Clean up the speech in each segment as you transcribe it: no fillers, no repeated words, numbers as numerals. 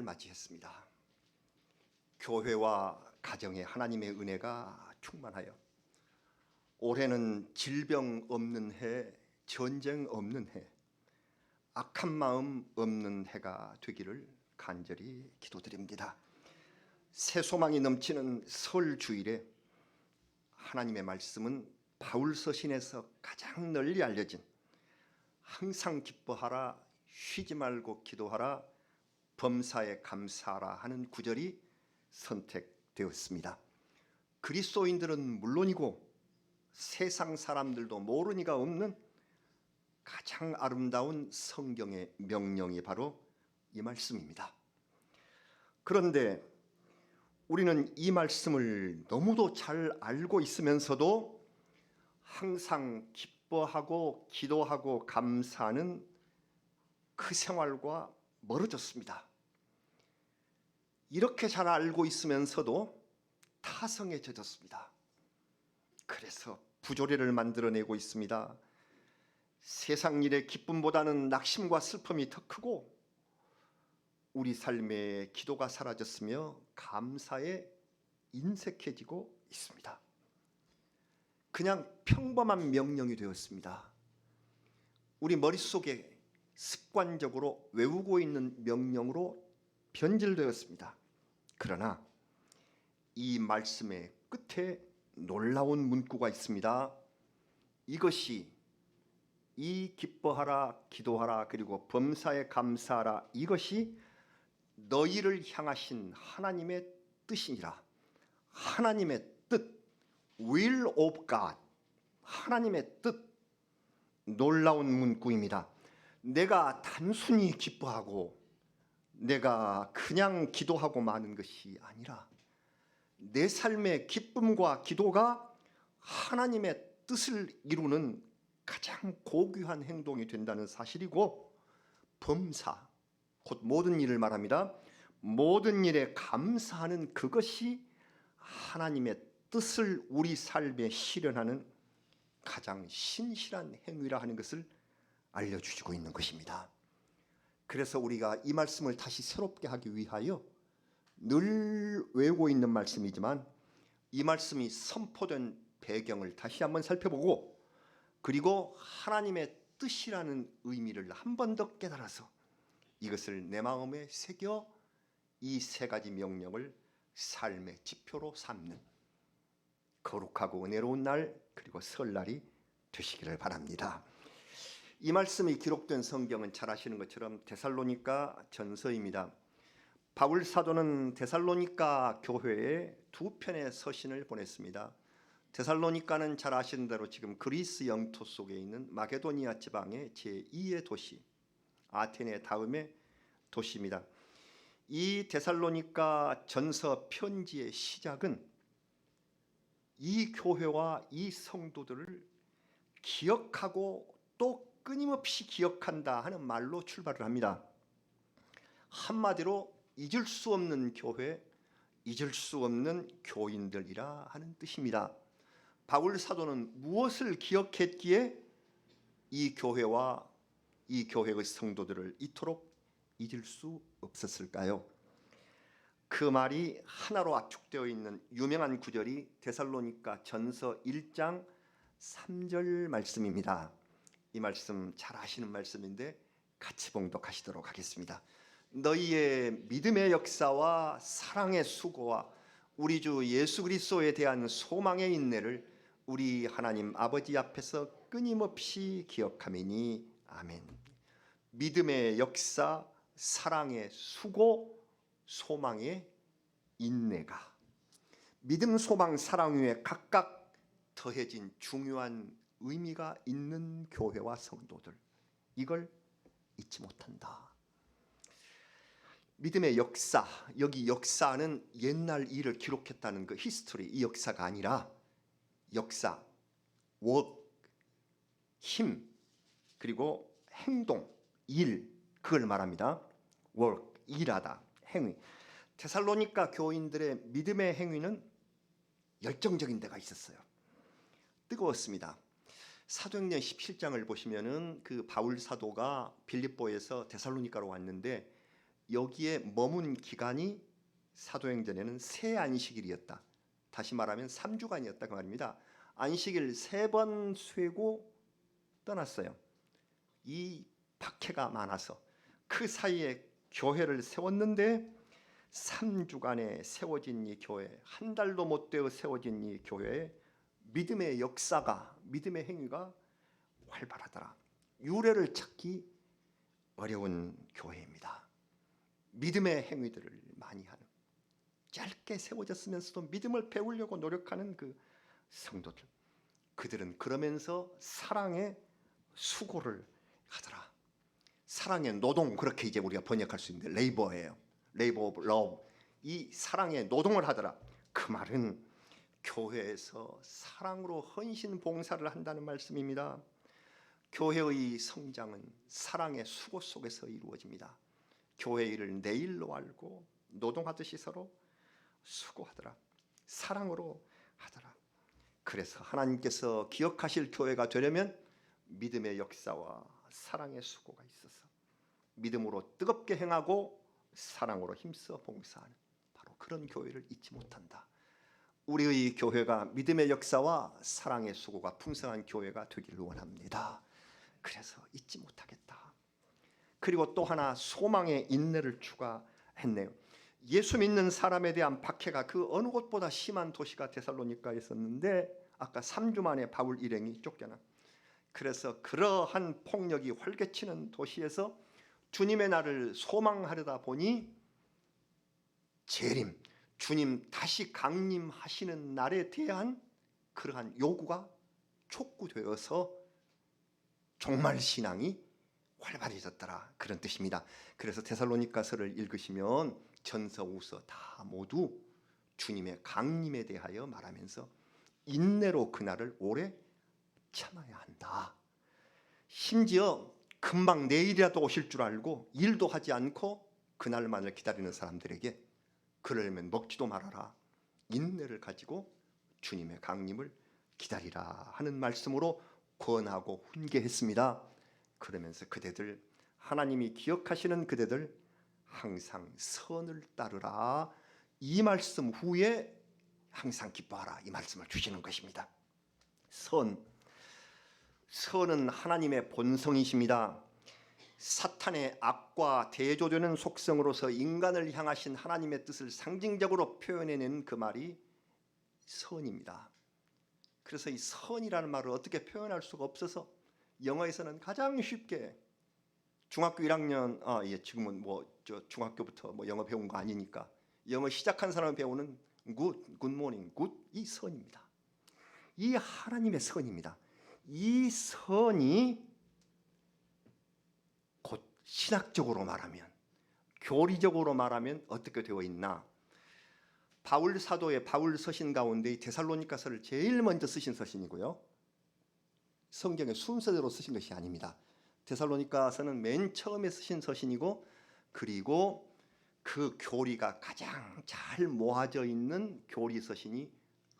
맞이했습니다. 교회와 가정에 하나님의 은혜가 충만하여 올해는 질병 없는 해, 전쟁 없는 해, 악한 마음 없는 해가 되기를 간절히 기도드립니다. 새 소망이 넘치는 설 주일에 하나님의 말씀은 바울 서신에서 가장 널리 알려진 항상 기뻐하라, 쉬지 말고 기도하라, 범사에 감사하라 하는 구절이 선택되었습니다. 그리스도인들은 물론이고 세상 사람들도 모르니가 없는 가장 아름다운 성경의 명령이 바로 이 말씀입니다. 그런데 우리는 이 말씀을 너무도 잘 알고 있으면서도 항상 기뻐하고 기도하고 감사하는 그 생활과 멀어졌습니다. 이렇게 잘 알고 있으면서도 타성에 젖었습니다. 그래서 부조리를 만들어내고 있습니다. 세상 일의 기쁨보다는 낙심과 슬픔이 더 크고 우리 삶의 기도가 사라졌으며 감사에 인색해지고 있습니다. 그냥 평범한 명령이 되었습니다. 우리 머릿속에 습관적으로 외우고 있는 명령으로 변질되었습니다. 그러나 이 말씀의 끝에 놀라운 문구가 있습니다. 이것이 이 기뻐하라, 기도하라, 그리고 범사에 감사하라, 이것이 너희를 향하신 하나님의 뜻이니라. 하나님의 뜻, will of God, 하나님의 뜻. 놀라운 문구입니다. 내가 단순히 기뻐하고 내가 그냥 기도하고 마는 것이 아니라 내 삶의 기쁨과 기도가 하나님의 뜻을 이루는 가장 고귀한 행동이 된다는 사실이고, 범사, 곧 모든 일을 말합니다. 모든 일에 감사하는 그것이 하나님의 뜻을 우리 삶에 실현하는 가장 신실한 행위라 하는 것을 알려주시고 있는 것입니다. 그래서 우리가 이 말씀을 다시 새롭게 하기 위하여 늘 외우고 있는 말씀이지만 이 말씀이 선포된 배경을 다시 한번 살펴보고, 그리고 하나님의 뜻이라는 의미를 한 번 더 깨달아서 이것을 내 마음에 새겨 이 세 가지 명령을 삶의 지표로 삼는 거룩하고 은혜로운 날, 그리고 설날이 되시기를 바랍니다. 이 말씀이 기록된 성경은 잘 아시는 것처럼 데살로니가 전서입니다. 바울 사도는 데살로니가 교회에 두 편의 서신을 보냈습니다. 데살로니가는 잘 아시는 대로 지금 그리스 영토 속에 있는 마게도니아 지방의 제2의 도시, 아테네 다음의 도시입니다. 이 데살로니가 전서 편지의 시작은 이 교회와 이 성도들을 기억하고 또 끊임없이 기억한다 하는 말로 출발을 합니다. 한마디로 잊을 수 없는 교회, 잊을 수 없는 교인들이라 하는 뜻입니다. 바울 사도는 무엇을 기억했기에 이 교회와 이 교회의 성도들을 이토록 잊을 수 없었을까요? 그 말이 하나로 압축되어 있는 유명한 구절이 데살로니가 전서 1장 3절 말씀입니다. 이 말씀 잘 아시는 말씀인데 같이 봉독하시도록 하겠습니다. 너희의 믿음의 역사와 사랑의 수고와 우리 주 예수 그리스도에 대한 소망의 인내를 우리 하나님 아버지 앞에서 끊임없이 기억하매니 아멘. 믿음의 역사, 사랑의 수고, 소망의 인내가 믿음, 소망, 사랑 위에 각각 더해진 중요한 의미가 있는 교회와 성도들, 이걸 잊지 못한다. 믿음의 역사, 여기 역사는 옛날 일을 기록했다는 그 히스토리, 이 역사가 아니라 역사, work, 힘, 그리고 행동, 일, 그걸 말합니다. work, 일하다, 행위. 데살로니가 교인들의 믿음의 행위는 열정적인 데가 있었어요. 뜨거웠습니다. 사도행전 17장을 보시면은 그 바울 사도가 빌립보에서 데살로니가로 왔는데 여기에 머문 기간이 사도행전에는 세 안식일이었다. 다시 말하면 3주간이었다 그 말입니다. 안식일 3번 쇠고 떠났어요. 이 박해가 많아서 그 사이에 교회를 세웠는데 3주간에 세워진 이 교회, 한 달도 못 되어 세워진 이 교회에 믿음의 역사가, 믿음의 행위가 활발하더라. 유래를 찾기 어려운 교회입니다. 믿음의 행위들을 많이 하는, 짧게 세워졌으면서도 믿음을 배우려고 노력하는 그 성도들, 그들은 그러면서 사랑의 수고를 하더라. 사랑의 노동, 그렇게 이제 우리가 번역할 수 있는데 레이버예요. 레이버 오브 러브. 이 사랑의 노동을 하더라. 그 말은 교회에서 사랑으로 헌신 봉사를 한다는 말씀입니다. 교회의 성장은 사랑의 수고 속에서 이루어집니다. 교회 일을 내 일로 알고 노동하듯이 서로 수고하더라. 사랑으로 하더라. 그래서 하나님께서 기억하실 교회가 되려면 믿음의 역사와 사랑의 수고가 있어서 믿음으로 뜨겁게 행하고 사랑으로 힘써 봉사하는 바로 그런 교회를 잊지 못한다. 우리의 교회가 믿음의 역사와 사랑의 수고가 풍성한 교회가 되기를 원합니다. 그래서 잊지 못하겠다. 그리고 또 하나 소망의 인내를 추가했네요. 예수 믿는 사람에 대한 박해가 그 어느 곳보다 심한 도시가 데살로니가였었는데 아까 3주 만에 바울 일행이 쫓겨나. 그래서 그러한 폭력이 활개치는 도시에서 주님의 날을 소망하려다 보니 재림, 주님 다시 강림하시는 날에 대한 그러한 요구가 촉구되어서 종말 신앙이 활발해졌더라, 그런 뜻입니다. 그래서 데살로니가서를 읽으시면 전서 우서 다 모두 주님의 강림에 대하여 말하면서 인내로 그날을 오래 참아야 한다. 심지어 금방 내일이라도 오실 줄 알고 일도 하지 않고 그날만을 기다리는 사람들에게 그러려면 먹지도 말아라, 인내를 가지고 주님의 강림을 기다리라 하는 말씀으로 권하고 훈계했습니다. 그러면서 그대들, 하나님이 기억하시는 그대들 항상 선을 따르라, 이 말씀 후에 항상 기뻐하라, 이 말씀을 주시는 것입니다. 선은 하나님의 본성이십니다. 사탄의 악과 대조되는 속성으로서 인간을 향하신 하나님의 뜻을 상징적으로 표현해낸 그 말이 선입니다. 그래서 이 선이라는 말을 어떻게 표현할 수가 없어서 영어에서는 가장 쉽게 중학교 1학년 지금은 중학교부터 영어 배운 거 아니니까 영어 시작한 사람을 배우는 good morning, good, 이 선입니다. 이 하나님의 선입니다. 이 선이 곧 신학적으로 말하면, 교리적으로 말하면 어떻게 되어 있나? 바울 사도의 바울 서신 가운데 데살로니가서를 제일 먼저 쓰신 서신이고요. 성경의 순서대로 쓰신 것이 아닙니다. 데살로니가서는 맨 처음에 쓰신 서신이고, 그리고 그 교리가 가장 잘 모아져 있는 교리 서신이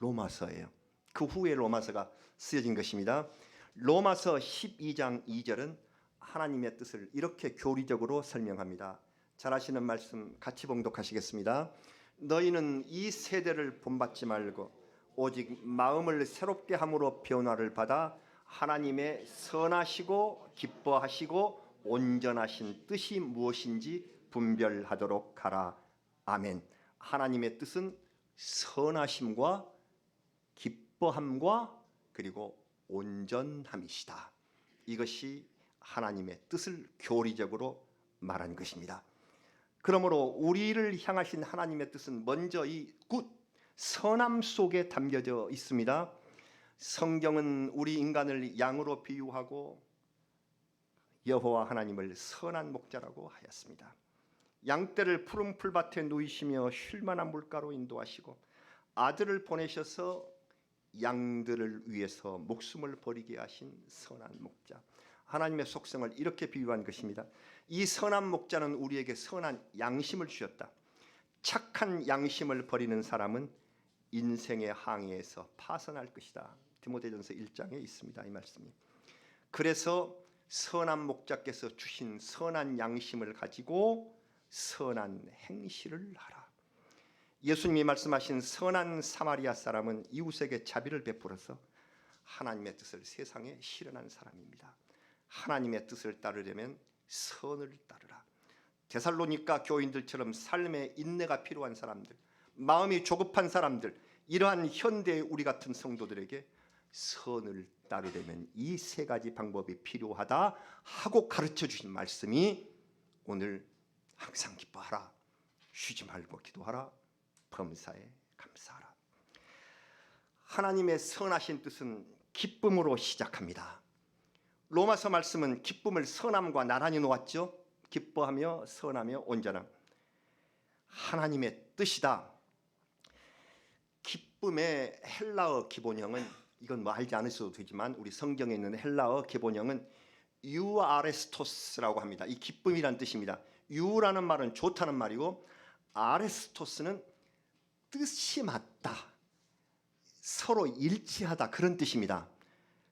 로마서예요. 그 후에 로마서가 쓰여진 것입니다. 로마서 12장 2절은 하나님의 뜻을 이렇게 교리적으로 설명합니다. 잘 아시는 말씀 같이 봉독하시겠습니다. 너희는 이 세대를 본받지 말고 오직 마음을 새롭게 함으로 변화를 받아 하나님의 선하시고 기뻐하시고 온전하신 뜻이 무엇인지 분별하도록 하라. 아멘. 하나님의 뜻은 선하심과 기뻐함과 그리고 온전함이시다. 이것이 하나님의 뜻을 교리적으로 말한 것입니다. 그러므로 우리를 향하신 하나님의 뜻은 먼저 이 굿, 선함 속에 담겨져 있습니다. 성경은 우리 인간을 양으로 비유하고 여호와 하나님을 선한 목자라고 하였습니다. 양떼를 푸른 풀밭에 누이시며 쉴만한 물가로 인도하시고 아들을 보내셔서 양들을 위해서 목숨을 버리게 하신 선한 목자, 하나님의 속성을 이렇게 비유한 것입니다. 이 선한 목자는 우리에게 선한 양심을 주셨다. 착한 양심을 버리는 사람은 인생의 항해에서 파선할 것이다. 디모데전서 1장에 있습니다, 이 말씀이. 그래서 선한 목자께서 주신 선한 양심을 가지고 선한 행실을 하라. 예수님이 말씀하신 선한 사마리아 사람은 이웃에게 자비를 베풀어서 하나님의 뜻을 세상에 실현한 사람입니다. 하나님의 뜻을 따르려면 선을 따르라. 데살로니가 교인들처럼 삶의 인내가 필요한 사람들, 마음이 조급한 사람들, 이러한 현대의 우리 같은 성도들에게 선을 따르려면 이 세 가지 방법이 필요하다 하고 가르쳐 주신 말씀이 오늘 항상 기뻐하라, 쉬지 말고 기도하라, 범사에 감사하라. 하나님의 선하신 뜻은 기쁨으로 시작합니다. 로마서 말씀은 기쁨을 선함과 나란히 놓았죠. 기뻐하며 선하며 온전함. 하나님의 뜻이다. 기쁨의 헬라어 기본형은, 이건 뭐 알지 않으셔도 되지만 우리 성경에 있는 헬라어 기본형은 유아레스토스라고 합니다. 이 기쁨이란 뜻입니다. 유라는 말은 좋다는 말이고, 아레스토스는 뜻이 맞다, 서로 일치하다, 그런 뜻입니다.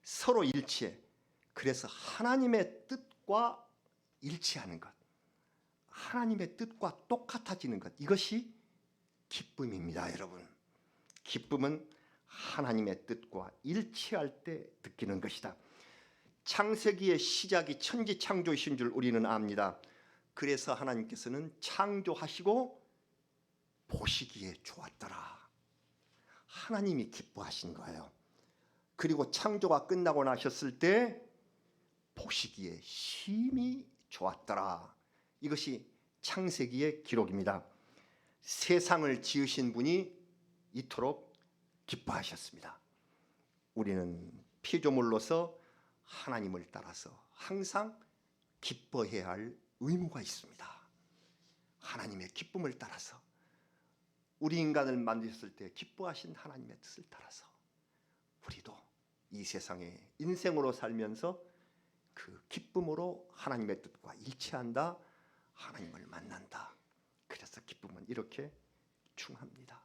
서로 일치해. 그래서 하나님의 뜻과 일치하는 것, 하나님의 뜻과 똑같아지는 것, 이것이 기쁨입니다. 여러분, 기쁨은 하나님의 뜻과 일치할 때 느끼는 것이다. 창세기의 시작이 천지창조이신 줄 우리는 압니다. 그래서 하나님께서는 창조하시고 보시기에 좋았더라. 하나님이 기뻐하신 거예요. 그리고 창조가 끝나고 나셨을 때 보시기에 심히 좋았더라. 이것이 창세기의 기록입니다. 세상을 지으신 분이 이토록 기뻐하셨습니다. 우리는 피조물로서 하나님을 따라서 항상 기뻐해야 할 의무가 있습니다. 하나님의 기쁨을 따라서, 우리 인간을 만드셨을 때 기뻐하신 하나님의 뜻을 따라서 우리도 이 세상에 인생으로 살면서 그 기쁨으로 하나님의 뜻과 일치한다, 하나님을 만난다. 그래서 기쁨은 이렇게 중요합니다.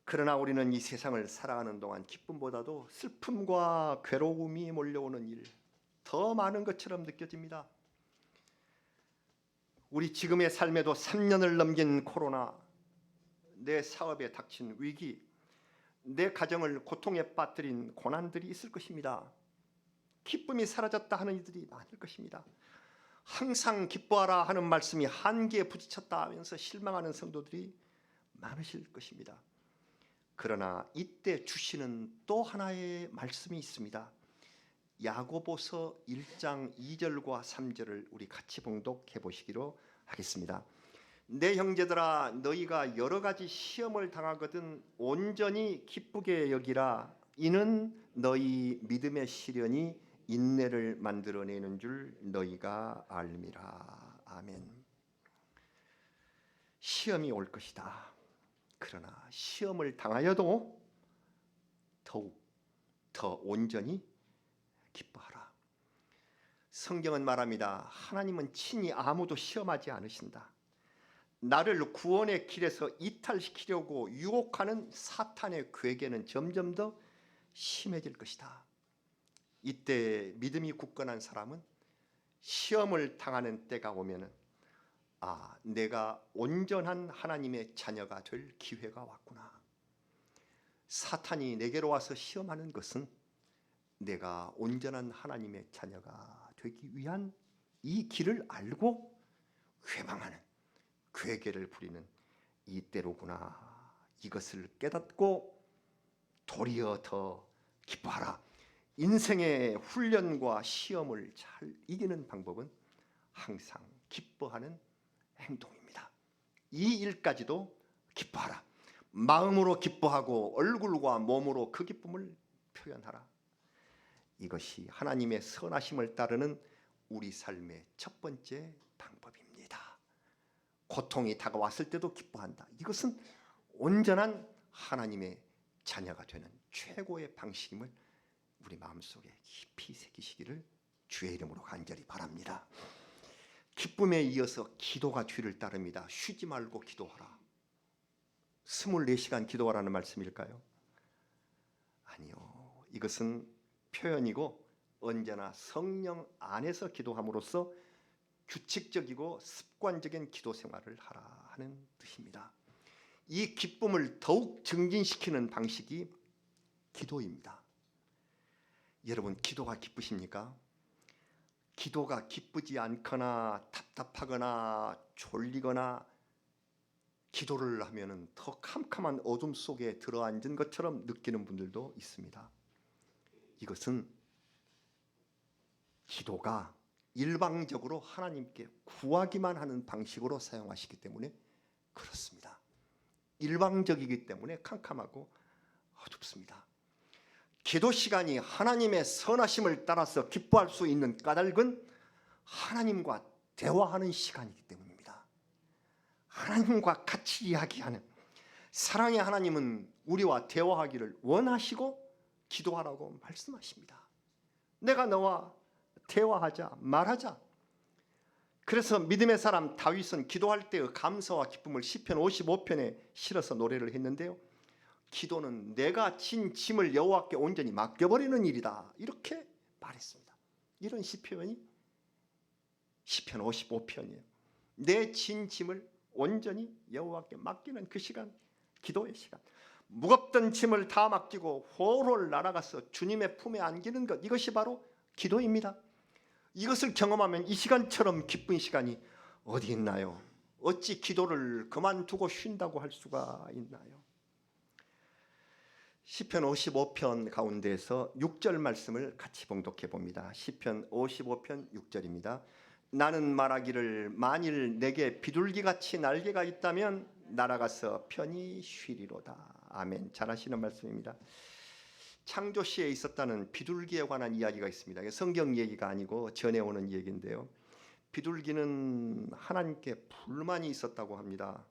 그러나 우리는 이 세상을 살아가는 동안 기쁨보다도 슬픔과 괴로움이 몰려오는 일, 더 많은 것처럼 느껴집니다. 우리 지금의 삶에도 3년을 넘긴 코로나, 내 사업에 닥친 위기, 내 가정을 고통에 빠뜨린 고난들이 있을 것입니다. 기쁨이 사라졌다 하는 이들이 많을 것입니다. 항상 기뻐하라 하는 말씀이 한계에 부딪혔다 하면서 실망하는 성도들이 많으실 것입니다. 그러나 이때 주시는 또 하나의 말씀이 있습니다. 야고보서 1장 2절과 3절을 우리 같이 봉독해 보시기로 하겠습니다. 내 형제들아, 너희가 여러 가지 시험을 당하거든 온전히 기쁘게 여기라. 이는 너희 믿음의 시련이 인내를 만들어내는 줄 너희가 알미라. 아멘. 시험이 올 것이다. 그러나 시험을 당하여도 더욱 더 온전히 기뻐하라. 성경은 말합니다. 하나님은 친히 아무도 시험하지 않으신다. 나를 구원의 길에서 이탈시키려고 유혹하는 사탄의 괴계는 점점 더 심해질 것이다. 이때 믿음이 굳건한 사람은 시험을 당하는 때가 오면은, 아, 내가 온전한 하나님의 자녀가 될 기회가 왔구나. 사탄이 내게로 와서 시험하는 것은 내가 온전한 하나님의 자녀가 되기 위한 이 길을 알고 회방하는, 괴계를 부리는 이때로구나. 이것을 깨닫고 도리어 더 기뻐하라. 인생의 훈련과 시험을 잘 이기는 방법은 항상 기뻐하는 행동입니다. 이 일까지도 기뻐하라. 마음으로 기뻐하고 얼굴과 몸으로 그 기쁨을 표현하라. 이것이 하나님의 선하심을 따르는 우리 삶의 첫 번째 방법입니다. 고통이 다가왔을 때도 기뻐한다. 이것은 온전한 하나님의 자녀가 되는 최고의 방식임을 우리 마음속에 깊이 새기시기를 주의 이름으로 간절히 바랍니다. 기쁨에 이어서 기도가 뒤를 따릅니다. 쉬지 말고 기도하라. 24시간 기도하라는 말씀일까요? 아니요. 이것은 표현이고 언제나 성령 안에서 기도함으로써 규칙적이고 습관적인 기도 생활을 하라 하는 뜻입니다. 이 기쁨을 더욱 증진시키는 방식이 기도입니다. 여러분, 기도가 기쁘십니까? 기도가 기쁘지 않거나 답답하거나 졸리거나 기도를 하면은 더 캄캄한 어둠 속에 들어앉은 것처럼 느끼는 분들도 있습니다. 이것은 기도가 일방적으로 하나님께 구하기만 하는 방식으로 사용하시기 때문에 그렇습니다. 일방적이기 때문에 캄캄하고 어둡습니다. 기도 시간이 하나님의 선하심을 따라서 기뻐할 수 있는 까닭은 하나님과 대화하는 시간이기 때문입니다. 하나님과 같이 이야기하는, 사랑의 하나님은 우리와 대화하기를 원하시고 기도하라고 말씀하십니다. 내가 너와 대화하자, 말하자. 그래서 믿음의 사람 다윗은 기도할 때의 감사와 기쁨을 시편 55편에 실어서 노래를 했는데요, 기도는 내가 진 짐을 여호와께 온전히 맡겨버리는 일이다, 이렇게 말했습니다. 이런 시편이 시편 55편이에요. 내 진 짐을 온전히 여호와께 맡기는 그 시간, 기도의 시간. 무겁던 짐을 다 맡기고 홀홀 날아가서 주님의 품에 안기는 것, 이것이 바로 기도입니다. 이것을 경험하면 이 시간처럼 기쁜 시간이 어디 있나요? 어찌 기도를 그만두고 쉰다고 할 수가 있나요? 시편 55편 가운데서 6절 말씀을 같이 봉독해 봅니다. 시편 55편 6절입니다. 나는 말하기를 만일 내게 비둘기같이 날개가 있다면 날아가서 편히 쉬리로다. 아멘. 잘하시는 말씀입니다. 창조시에 있었다는 비둘기에 관한 이야기가 있습니다. 성경 얘기가 아니고 전해오는 얘기인데요, 비둘기는 하나님께 불만이 있었다고 합니다.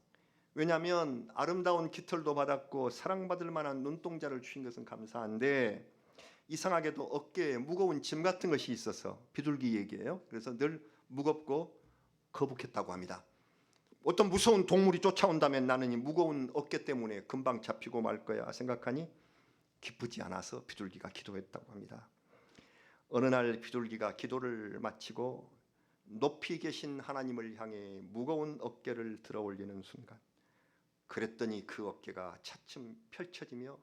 왜냐하면 아름다운 깃털도 받았고 사랑받을 만한 눈동자를 주신 것은 감사한데 이상하게도 어깨에 무거운 짐 같은 것이 있어서, 비둘기 얘기예요. 그래서 늘 무겁고 거북했다고 합니다. 어떤 무서운 동물이 쫓아온다면 나는 이 무거운 어깨 때문에 금방 잡히고 말 거야 생각하니 기쁘지 않아서 비둘기가 기도했다고 합니다. 어느 날 비둘기가 기도를 마치고 높이 계신 하나님을 향해 무거운 어깨를 들어 올리는 순간, 그랬더니 그 어깨가 차츰 펼쳐지며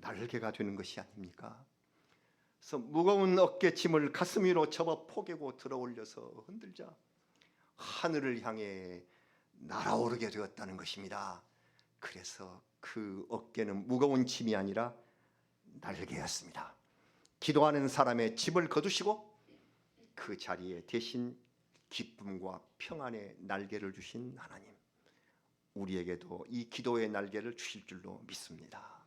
날개가 되는 것이 아닙니까? 그래서 무거운 어깨 짐을 가슴 위로 접어 포개고 들어 올려서 흔들자 하늘을 향해 날아오르게 되었다는 것입니다. 그래서 그 어깨는 무거운 짐이 아니라 날개였습니다. 기도하는 사람의 짐을 거두시고 그 자리에 대신 기쁨과 평안의 날개를 주신 하나님, 우리에게도 이 기도의 날개를 주실 줄로 믿습니다.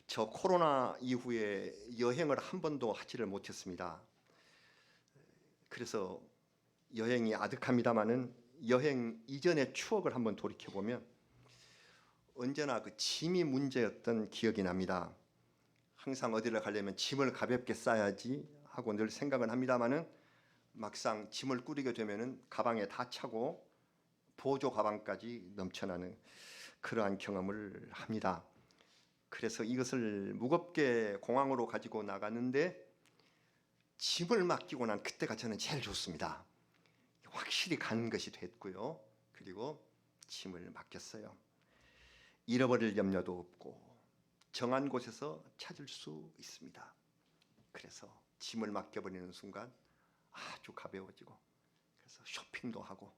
저 코로나 이후에 여행을 한 번도 하지를 못했습니다. 그래서 여행이 아득합니다마는 여행 이전의 추억을 한번 돌이켜 보면 언제나 그 짐이 문제였던 기억이 납니다. 항상 어디를 가려면 짐을 가볍게 싸야지 하고 늘 생각은 합니다마는 막상 짐을 꾸리게 되면은 가방에 다 차고 보조 가방까지 넘쳐나는 그러한 경험을 합니다. 그래서 이것을 무겁게 공항으로 가지고 나가는데 짐을 맡기고 난 그때가 저는 제일 좋습니다. 확실히 간 것이 됐고요. 그리고 짐을 맡겼어요. 잃어버릴 염려도 없고 정한 곳에서 찾을 수 있습니다. 그래서 짐을 맡겨버리는 순간 아주 가벼워지고, 그래서 쇼핑도 하고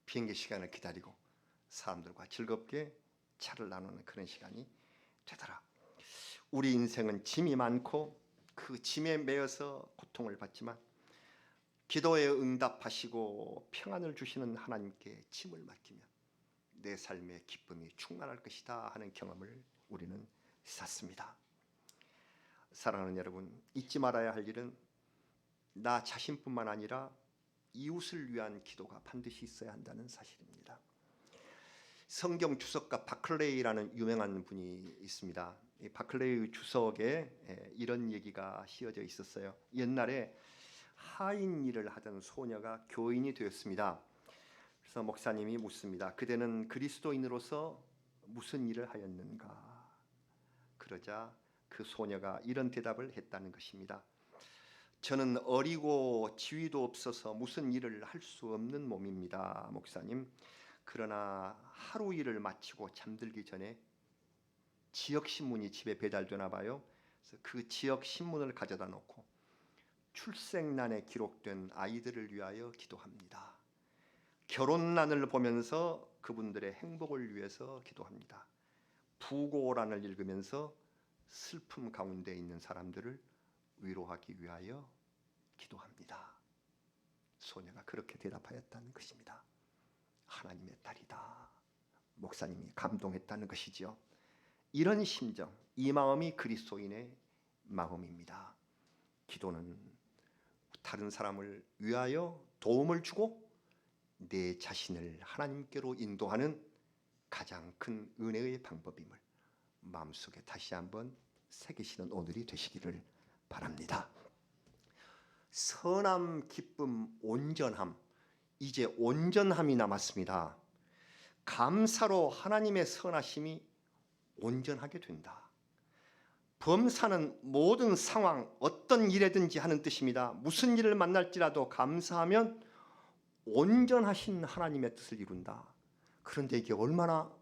비행기 시간을 기다리고 사람들과 즐겁게 차를 나누는 그런 시간이 되더라. 우리 인생은 짐이 많고 그 짐에 매여서 고통을 받지만 기도에 응답하시고 평안을 주시는 하나님께 짐을 맡기면 내 삶의 기쁨이 충만할 것이다 하는 경험을 우리는 쌓습니다. 사랑하는 여러분, 잊지 말아야 할 일은 나 자신뿐만 아니라 이웃을 위한 기도가 반드시 있어야 한다는 사실입니다. 성경 주석가 바클레이라는 유명한 분이 있습니다. 이 바클레이 주석에 이런 얘기가 씌어져 있었어요. 옛날에 하인 일을 하던 소녀가 교인이 되었습니다. 그래서 목사님이 묻습니다. 그대는 그리스도인으로서 무슨 일을 하였는가? 그러자 그 소녀가 이런 대답을 했다는 것입니다. 저는 어리고 지위도 없어서 무슨 일을 할 수 없는 몸입니다, 목사님. 그러나 하루 일을 마치고 잠들기 전에 지역 신문이 집에 배달되나 봐요. 그래서 그 지역 신문을 가져다 놓고 출생란에 기록된 아이들을 위하여 기도합니다. 결혼란을 보면서 그분들의 행복을 위해서 기도합니다. 부고란을 읽으면서 슬픔 가운데 있는 사람들을 위로하기 위하여 기도합니다. 소녀가 그렇게 대답하였다는 것입니다. 하나님의 딸이다. 목사님이 감동했다는 것이지요. 이런 심정, 이 마음이 그리스도인의 마음입니다. 기도는 다른 사람을 위하여 도움을 주고 내 자신을 하나님께로 인도하는 가장 큰 은혜의 방법임을 마음속에 다시 한번 새기시는 오늘이 되시기를 바랍니다. 선함, 기쁨, 온전함. 이제 온전함이 남았습니다. 감사로 하나님의 선하심이 온전하게 된다. 범사는 모든 상황, 어떤 일이든지 하는 뜻입니다. 무슨 일을 만날지라도 감사하면 온전하신 하나님의 뜻을 이룬다. 그런데 이게 얼마나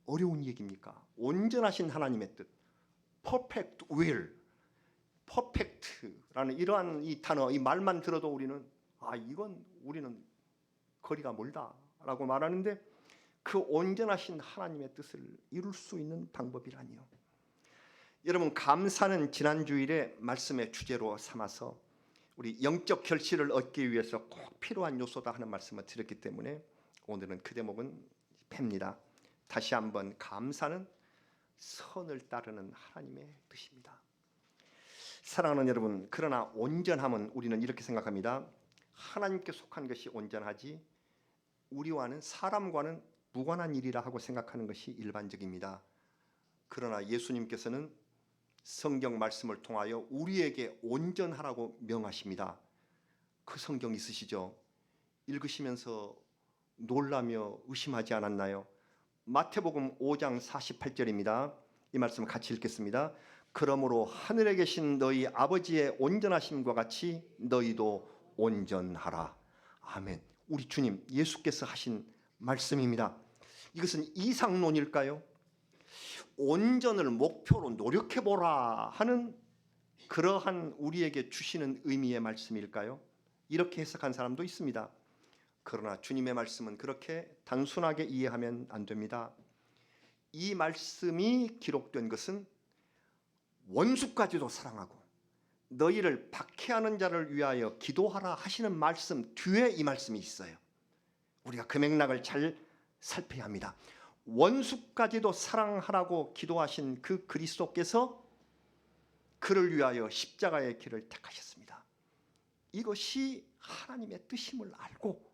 어려운 얘기입니까? 온전하신 하나님의 뜻, perfect will, perfect라는 이러한 이 단어, 이 말만 들어도 우리는 이건 우리는 거리가 멀다라고 말하는데, 그 온전하신 하나님의 뜻을 이룰 수 있는 방법이라니요. 여러분, 감사는 지난 주일에 말씀의 주제로 삼아서 우리 영적 결실을 얻기 위해서 꼭 필요한 요소다 하는 말씀을 드렸기 때문에 오늘은 그 대목은 팹니다. 다시 한번, 감사는 선을 따르는 하나님의 뜻입니다. 사랑하는 여러분, 그러나 온전함은 우리는 이렇게 생각합니다. 하나님께 속한 것이 온전하지 우리와는, 사람과는 무관한 일이라 하고 생각하는 것이 일반적입니다. 그러나 예수님께서는 성경 말씀을 통하여 우리에게 온전하라고 명하십니다. 그 성경 있으시죠? 읽으시면서 놀라며 의심하지 않았나요? 마태복음 5장 48절입니다. 이 말씀 같이 읽겠습니다. 그러므로 하늘에 계신 너희 아버지의 온전하심과 같이 너희도 온전하라. 아멘. 우리 주님 예수께서 하신 말씀입니다. 이것은 이상론일까요? 온전을 목표로 노력해보라 하는 그러한 우리에게 주시는 의미의 말씀일까요? 이렇게 해석한 사람도 있습니다. 그러나 주님의 말씀은 그렇게 단순하게 이해하면 안 됩니다. 이 말씀이 기록된 것은 원수까지도 사랑하고 너희를 박해하는 자를 위하여 기도하라 하시는 말씀 뒤에 이 말씀이 있어요. 우리가 그 맥락을 잘 살펴야 합니다. 원수까지도 사랑하라고 기도하신 그 그리스도께서 그를 위하여 십자가의 길을 택하셨습니다. 이것이 하나님의 뜻임을 알고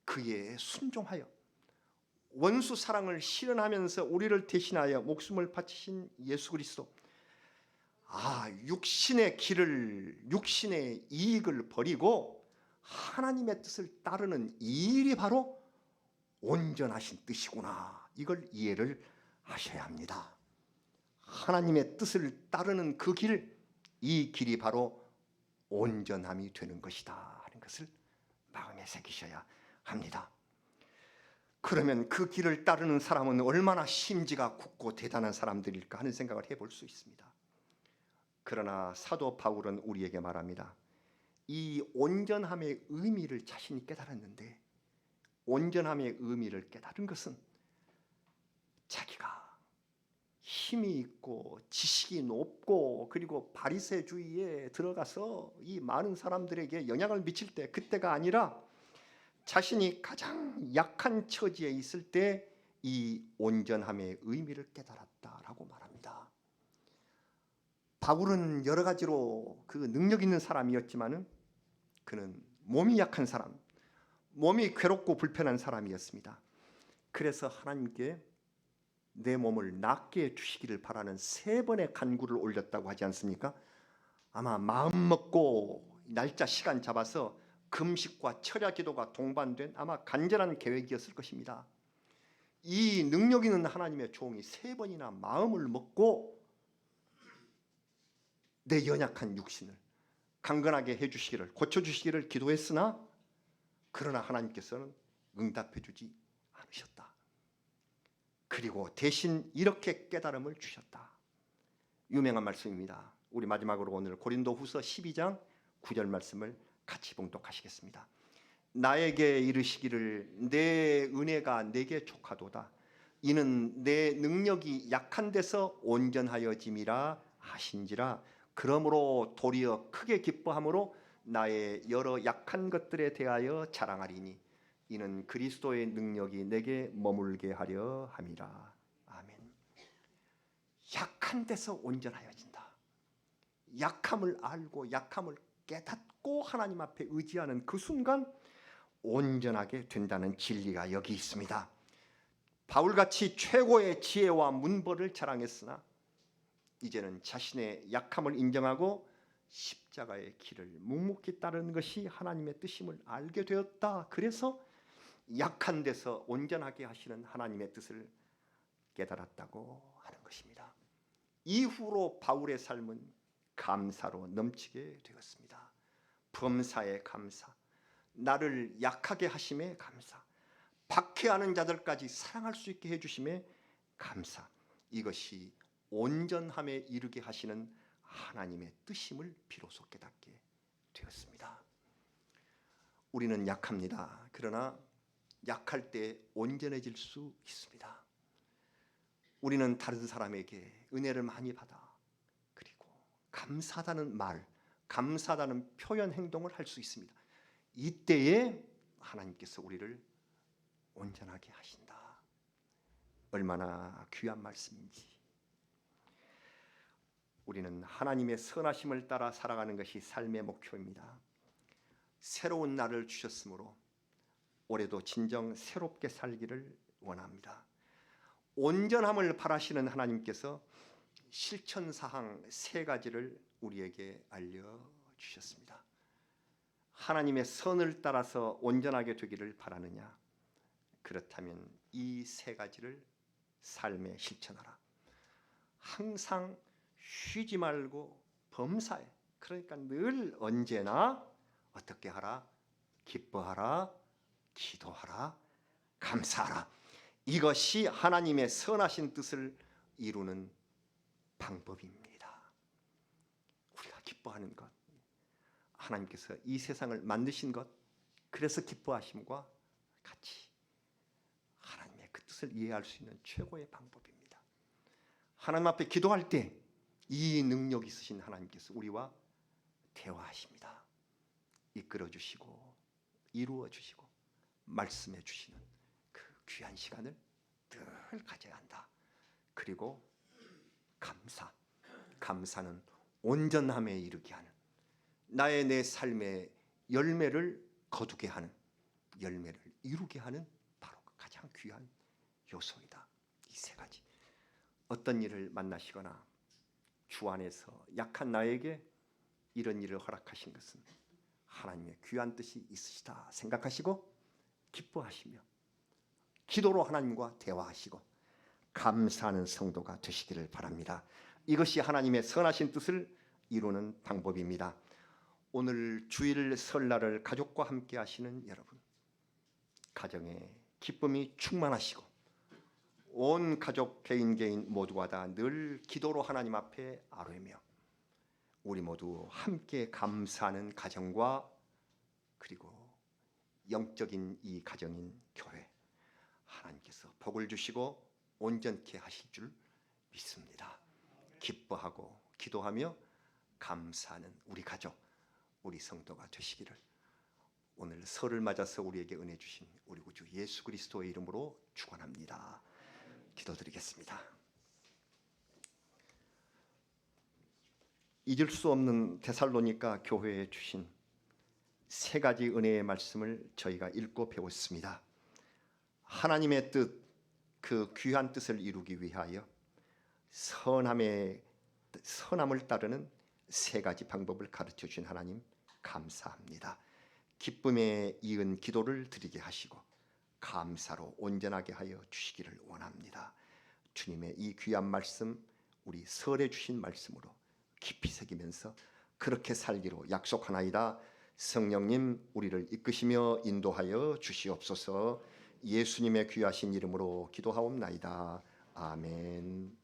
그에 순종하여 원수 사랑을 실현하면서 우리를 대신하여 목숨을 바치신 예수 그리스도, 육신의 길을, 육신의 이익을 버리고 하나님의 뜻을 따르는 이 일이 바로 온전하신 뜻이구나. 이걸 이해를 하셔야 합니다. 하나님의 뜻을 따르는 그 길, 이 길이 바로 온전함이 되는 것이다 하는 것을 마음에 새기셔야 합니다. 그러면 그 길을 따르는 사람은 얼마나 심지가 굳고 대단한 사람들일까 하는 생각을 해볼 수 있습니다. 그러나 사도 바울은 우리에게 말합니다. 이 온전함의 의미를 자신이 깨달았는데, 온전함의 의미를 깨달은 것은 자기가 힘이 있고 지식이 높고 그리고 바리새주의에 들어가서 이 많은 사람들에게 영향을 미칠 때, 그때가 아니라 자신이 가장 약한 처지에 있을 때 이 온전함의 의미를 깨달았다라고 말합니다. 바울은 여러 가지로 그 능력 있는 사람이었지만은 그는 몸이 약한 사람, 몸이 괴롭고 불편한 사람이었습니다. 그래서 하나님께 내 몸을 낫게 해주시기를 바라는 3번의 간구를 올렸다고 하지 않습니까? 아마 마음 먹고 날짜 시간 잡아서 금식과 철야 기도가 동반된 아마 간절한 계획이었을 것입니다. 이 능력 있는 하나님의 종이 3번이나 마음을 먹고 내 연약한 육신을, 강건하게 해주시기를, 고쳐주시기를 기도했으나 그러나 하나님께서는 응답해주지 않으셨다. 그리고 대신 이렇게 깨달음을 주셨다. 유명한 말씀입니다. 우리 마지막으로 오늘 고린도후서 12장 9절 말씀을 같이 봉독하시겠습니다. 나에게 이르시기를 내 은혜가 내게 족하도다. 이는 내 능력이 약한 데서 온전하여짐이라 하신지라. 그러므로 도리어 크게 기뻐함으로 나의 여러 약한 것들에 대하여 자랑하리니 이는 그리스도의 능력이 내게 머물게 하려 함이라. 아멘. 약한 데서 온전하여진다. 약함을 알고 약함을 깨닫고 하나님 앞에 의지하는 그 순간 온전하게 된다는 진리가 여기 있습니다. 바울같이 최고의 지혜와 문벌을 자랑했으나 이제는 자신의 약함을 인정하고 십자가의 길을 묵묵히 따르는 것이 하나님의 뜻임을 알게 되었다. 그래서 약한 데서 온전하게 하시는 하나님의 뜻을 깨달았다고 하는 것입니다. 이후로 바울의 삶은 감사로 넘치게 되었습니다. 범사에 감사, 나를 약하게 하심에 감사, 박해하는 자들까지 사랑할 수 있게 해주심에 감사. 이것이 온전함에 이르게 하시는 하나님의 뜻임을 비로소 깨닫게 되었습니다. 우리는 약합니다. 그러나 약할 때 온전해질 수 있습니다. 우리는 다른 사람에게 은혜를 많이 받아 그리고 감사하다는 말, 감사하다는 표현 행동을 할 수 있습니다. 이때에 하나님께서 우리를 온전하게 하신다. 얼마나 귀한 말씀인지. 우리는 하나님의 선하심을 따라 살아가는 것이 삶의 목표입니다. 새로운 날을 주셨으므로 올해도 진정 새롭게 살기를 원합니다. 온전함을 바라시는 하나님께서 실천사항 3가지를 우리에게 알려주셨습니다. 하나님의 선을 따라서 온전하게 되기를 바라느냐? 그렇다면 이 3가지를 삶에 실천하라. 항상 쉬지 말고 범사에, 그러니까 늘 언제나 어떻게 하라? 기뻐하라, 기도하라, 감사하라. 이것이 하나님의 선하신 뜻을 이루는 방법입니다. 우리가 기뻐하는 것, 하나님께서 이 세상을 만드신 것, 그래서 기뻐하심과 같이 하나님의 그 뜻을 이해할 수 있는 최고의 방법입니다. 하나님 앞에 기도할 때 이 능력 있으신 하나님께서 우리와 대화하십니다. 이끌어 주시고 이루어 주시고 말씀해 주시는 그 귀한 시간을 늘 가져야 한다. 그리고 감사는 온전함에 이르게 하는, 나의 내 삶의 열매를 거두게 하는, 열매를 이루게 하는 바로 가장 귀한 요소이다. 이 3가지. 어떤 일을 만나시거나 주 안에서 약한 나에게 이런 일을 허락하신 것은 하나님의 귀한 뜻이 있으시다 생각하시고 기뻐하시며 기도로 하나님과 대화하시고 감사하는 성도가 되시기를 바랍니다. 이것이 하나님의 선하신 뜻을 이루는 방법입니다. 오늘 주일 설날을 가족과 함께 하시는 여러분, 가정에 기쁨이 충만하시고 온 가족 개인 모두가 다 늘 기도로 하나님 앞에 아뢰며 우리 모두 함께 감사하는 가정과 그리고 영적인 이 가정인 교회, 하나님께서 복을 주시고 온전케 하실 줄 믿습니다. 기뻐하고 기도하며 감사하는 우리 가족, 우리 성도가 되시기를 오늘 설을 맞아서 우리에게 은혜 주신 우리 구주 예수 그리스도의 이름으로 축원합니다. 기도드리겠습니다. 잊을 수 없는 데살로니가 교회에 주신 3가지 은혜의 말씀을 저희가 읽고 배웠습니다. 하나님의 뜻, 그 귀한 뜻을 이루기 위하여 선함을 따르는 3가지 방법을 가르쳐 주신 하나님 감사합니다. 기쁨에 이은 기도를 드리게 하시고 감사로 온전하게 하여 주시기를 원합니다. 주님의 이 귀한 말씀, 우리 설에 주신 말씀으로 깊이 새기면서 그렇게 살기로 약속하나이다. 성령님 우리를 이끄시며 인도하여 주시옵소서. 예수님의 귀하신 이름으로 기도하옵나이다. 아멘.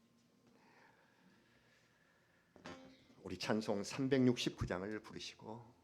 우리 찬송 369장을 부르시고